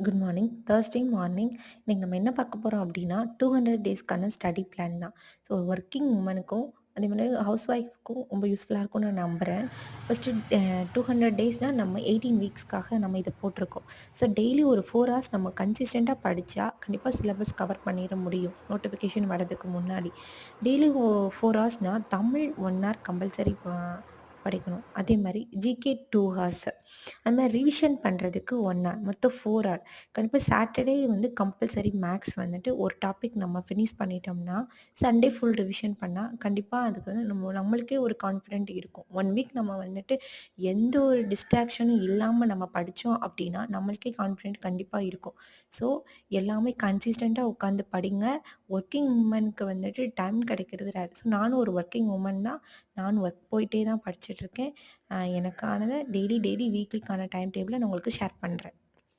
Good morning. Thursday morning இன்னைக்கு நம்ம என்ன பார்க்க போறோம் அப்டின்னா, 200 டேஸ்க்கான ஸ்டடி பிளான் தான். ஸோ ஒர்க்கிங் உமனுக்கும், அதே மாரி ஹவுஸ் ஒய்ஃப்க்கும் ரொம்ப யூஸ்ஃபுல்லா இருக்கும்னு நான் நம்புறேன். ஃபர்ஸ்ட்டு 200 டேஸ்னா நம்ம 18 வீக்ஸ்க்காக நம்ம இத போட்டிருக்கோம். ஸோ டெய்லி ஒரு 4 ஹார்ஸ் நம்ம கன்சிஸ்டன்ட்டா படிச்சா, கண்டிப்பா சிலபஸ் கவர் பண்ணிற முடியும். நோட்டிஃபிகேஷன் வரதுக்கு முன்னாடி. டெய்லி 4 ஹார்ஸ்னா தமிழ் 1 ஹார் கம்பல்சரி படிக்கணும். அதே மாரி ஜிகே 2 ஹார்ஸ். அது மாரி ரிவிஷன் பண்ணுறதுக்கு 1 ஹார். மொத்தம் 4 ஹார். கண்டிப்பா சாட்டர்டே வந்து கம்பல்சரி மேக்ஸ் வந்துட்டு ஒரு டாபிக் நம்ம ஃபினிஷ் பண்ணிட்டோம்னா, சண்டே ஃபுல் ரிவிஷன் பண்ணா, கண்டிப்பா அதுக்கு வந்து நம்மளுக்கே ஒரு கான்ஃபிடென்ட் இருக்கும். 1 வீக் நம்ம வந்துட்டு எந்த ஒரு டிஸ்ட்ராக்ஷனும் இல்லாம நம்ம படிச்சோம் அப்டின்னா, நம்மளுக்கே கான்ஃபிடென்ட் கண்டிப்பா இருக்கும். ஸோ எல்லாமே கன்சிஸ்டன்ட்டா உட்காந்து படிங்க. ஒர்க்கிங் உமனுக்கு வந்துட்டு டைம் கிடைக்கிறது ரேர். ஸோ நானும் ஒரு ஒர்க்கிங் உமன் தான். நானும் ஒர்க் போயிட்டே தான் படிச்சுட்ருக்கேன். எனக்கானத டெய்லி வீக்லிக்கான டைம் டேபிள நான் உங்களுக்கு ஷேர் பண்றேன்.